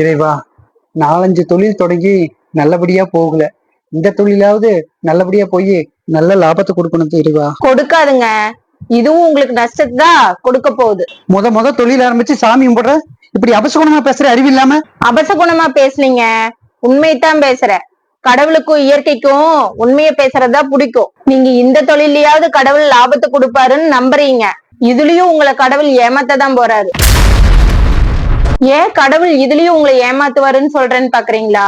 இறைவா, 4-5 தொழில் தொடங்கி நல்லபடியா போகல. இந்த தொழிலாவது நல்லபடியா போய் நல்ல லாபத்தை கொடுக்கணும் இறைவா. கொடுக்காதுங்க, இதுவும் உங்களுக்கு நஷ்டத்தான் கொடுக்க போகுது. முத தொழில் ஆரம்பிச்சு சாமி கும்பிடுற, இப்படி அபசகுணமா பேசுற அறிவு இல்லாம. அபசகுணமா பேசலீங்க, உண்மையைத்தான் பேசுற. கடவுளுக்கும் இயற்கைக்கும் உண்மையை பேசுறதா பிடிக்கும். நீங்க இந்த தொழிலையாவது கடவுள் லாபத்தை கொடுப்பாருன்னு நம்புறீங்க, இதுலயும் உங்களை கடவுள் ஏமாத்ததான் போறாரு. ஏன் கடவுள் இதுலயும் உங்களை ஏமாத்துவாருன்னு சொல்றேன்னு பாக்குறீங்களா?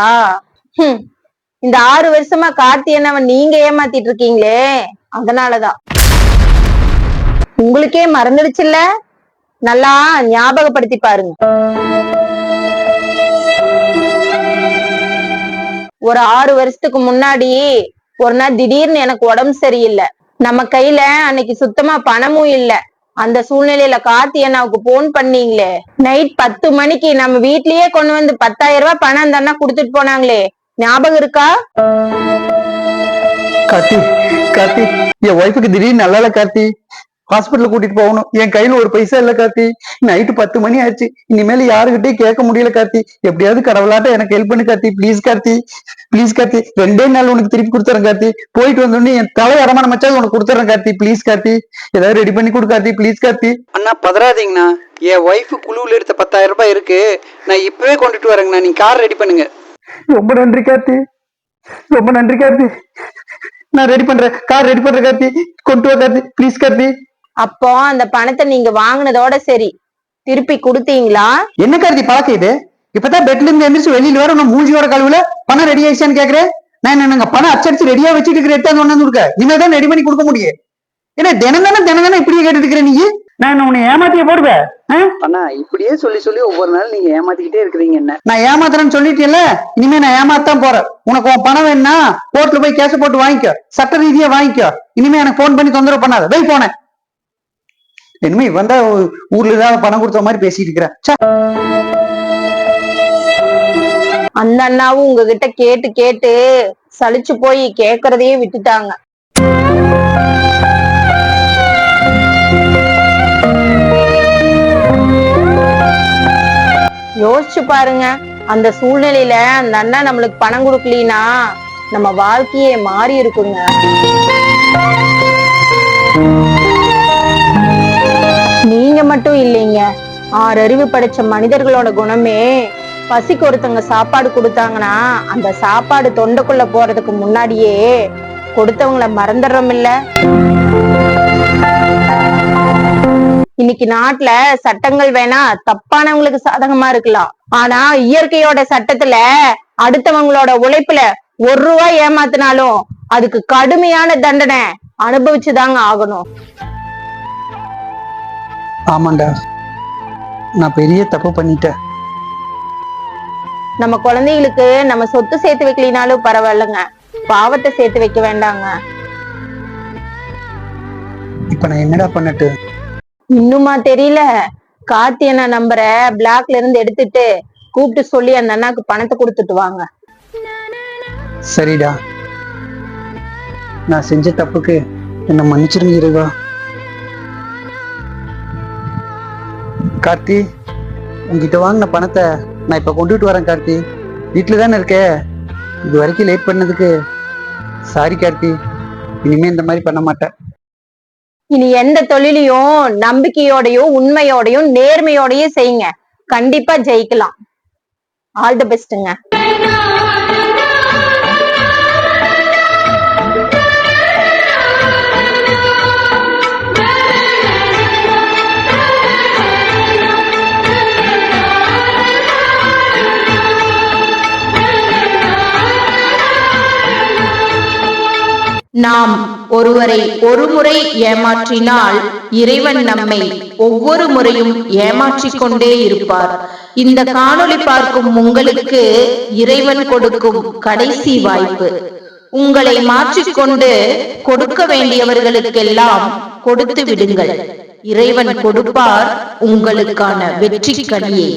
இந்த 6 வருஷமா கார்த்தியனவன் நீங்க ஏமாத்திட்டு இருக்கீங்களே, அதனாலதான். உங்களுக்கே மறந்துடுச்சுல்ல, நல்லா ஞாபகப்படுத்தி பாருங்க. ஒரு 6 வருஷத்துக்கு முன்னாடி ஒரு நாள் திடீர்னு எனக்கு உடம்பு சரியில்லை. நம்ம கையில அன்னைக்கு சுத்தமா பணமும் இல்ல. அந்த சூழ்நிலையில கார்த்தியனாவுக்கு போன் பண்ணீங்களே, நைட் 10 மணிக்கு நம்ம வீட்லயே கொண்டு வந்து 10,000 ரூபாய் பணம் தானே குடுத்துட்டு போனாங்களே, ஞாபகம் இருக்கா? கார்த்தி, கார்த்தி, என் ஒய்ஃபுக்கு திடீர்னு நல்லா கார்த்தி, ஹாஸ்பிட்டல் கூட்டிட்டு போகணும். என் கையில ஒரு பைசா இல்ல கார்த்தி. நைட்டு 10 மணி ஆயிடுச்சு. இனிமேல யாருகிட்டயும் கேட்க முடியல கார்த்தி. எப்படியாவது கடவுளாட்ட எனக்கு ஹெல்ப் பண்ணு கார்த்தி. Please Karthi, please Karthi. 2 நாள் உனக்கு திருப்பி கொடுத்துறேன் கார்த்தி. போயிட்டு வந்தோடனே என் தலை அரமான மச்சாவது உனக்கு கொடுத்துறேன் கார்த்தி. ப்ளீஸ் கார்த்தி, ஏதாவது ரெடி பண்ணி கொடு கார்த்தி. ப்ளீஸ் கார்த்தி. அண்ணா பதறாதீங்கண்ணா, என் ஒய்ஃபு குழுவில் எடுத்த 10,000 ரூபாய் இருக்கு, நான் இப்பவே கொண்டுட்டு வரேங்கண்ணா. நீங்க கார் ரெடி பண்ணுங்க. ரொம்ப நன்றி கார்த்தி, ரொம்ப நன்றி கார்த்தி. நான் ரெடி பண்றேன், கார் ரெடி பண்றேன் கார்த்தி. கொண்டு வா கார்த்தி, ப்ளீஸ் கார்த்தி. அப்போ அந்த பணத்தை நீங்க வாங்கினதோட சரி, திருப்பி கொடுத்தீங்களா? என்ன கார்த்தி பழக்கம் இது? இப்பதான் பெட்ல இருந்து எந்திரிச்சு வெளியில வர நான் மூஞ்சியோட கழுவுல பணம் ரெடி ஆயிடுச்சான்னு கேக்குறேன். நான் என்னங்க பணம் அச்சடிச்சு ரெடியா வச்சுட்டு இருக்கிற எடுத்தாந்து ஒண்ணு கொடுக்க, இனிமேதான் ரெடி பண்ணி கொடுக்க முடியும். ஏன்னா தினம் தானே இப்படியே கேட்டு இருக்கிற நீ. நான் உன்னை ஏமாத்திய போடுவேன். அண்ணா இப்படியே சொல்லி சொல்லி ஒவ்வொரு நாள் நீங்க ஏமாத்திக்கிட்டே இருக்கிறீங்க. என்ன நான் ஏமாத்துறேன்னு சொல்லிட்டேன்ல, இனிமே நான் ஏமாத்தான் போறேன். உனக்கு உன் பணம் வேணும்னா கோர்ட்ல போய் கேஸ் போட்டு வாங்கிக்கோ, சட்ட ரீதியா வாங்கிக்கோ. இனிமே எனக்கு போன் பண்ணி தொந்தரவு பண்ணாத, போய் போனேன். இனிமே இவன் தான் ஊர்ல ஏதாவது பணம் கொடுத்த மாதிரி பேசிட்டு இருக்கிறேன். அந்த அண்ணாவும் உங்ககிட்ட கேட்டு கேட்டு சலிச்சு போய் கேக்குறதையே விட்டுட்டாங்க. யோசிச்சு பாருங்க, அந்த சூழ்நிலையில அந்த அண்ணா நம்மளுக்கு பணம் கொடுக்கலனா நம்ம வாழ்க்கையே மாறி இருக்குங்க. நீங்க மட்டும் இல்லைங்க, 6 அறிவு படைச்ச மனிதர்களோட குணமே, பசிக்கு ஒருத்தங்க சாப்பாடு கொடுத்தாங்கன்னா அந்த சாப்பாடு தொண்டைக்குள்ள போறதுக்கு முன்னாடியே கொடுத்தவங்களை மறந்துடுறோம் இல்ல. இன்னைக்கு நாட்டுல சட்டங்கள் வேணா தப்பானவங்களுக்கு சாதகமா இருக்கலாம், ஆனா இயற்கையோட சட்டத்துல அடுத்தவங்களோட உழைப்புல 1 ரூபாய் ஏமாத்தினாலும் அதுக்கு கடுமையான தண்டனை அனுபவிச்சுதாங்க ஆகணும். ஆமாண்டா, நான் பெரிய தப்பு பண்ணிட்டேன். நம்ம குழந்தைகளுக்கு நம்ம சொத்து சேர்த்து வைக்கலினாலும் பரவாயில்லைங்க, பாவத்தை சேர்த்து வைக்க வேண்டாங்க. இப்ப நான் என்னடா பண்ணட்டு? இன்னுமா தெரியல? கார்த்தியனா நம்பர பிளாக்ல இருந்து எடுத்துட்டு கூப்பிட்டு சொல்லி அந்த அண்ணாக்கு பணத்தை கொடுத்துட்டு வாங்க. சரிடா, நான் செஞ்ச தப்புக்கு என்ன மன்னிச்சிருங்க இறைவா. கார்த்தி, உங்ககிட்ட வாங்கின பணத்தை நான் இப்ப கொண்டுட்டு வரேன் கார்த்தி. வீட்டுல தானே இருக்க, இது வரைக்கும் லேட் பண்ணதுக்கு சாரி கார்த்தி. இனிமே இந்த மாதிரி பண்ண மாட்டேன். இனி எந்த தொழிலையும் நம்பிக்கையோடையும் உண்மையோடையும் நேர்மையோடையும் செய்யுங்க, கண்டிப்பா ஜெயிக்கலாம். ஆல் தி பெஸ்ட்ங்க. நாம் ஒருவரை ஒருமுறை ஏமாற்றினால் இறைவன் நம்மை ஒவ்வொரு முறையும் ஏமாற்றிக் கொண்டே இருப்பார். இந்த காணொளி பார்க்கும் உங்களுக்கு இறைவன் கொடுக்கும் கடைசி வாய்ப்பு. உங்களை மாற்றிக்கொண்டு கொடுக்க வேண்டியவர்களுக்கெல்லாம் கொடுத்து விடுங்கள். இறைவன் கொடுப்பார் உங்களுக்கான வெற்றி கனியை.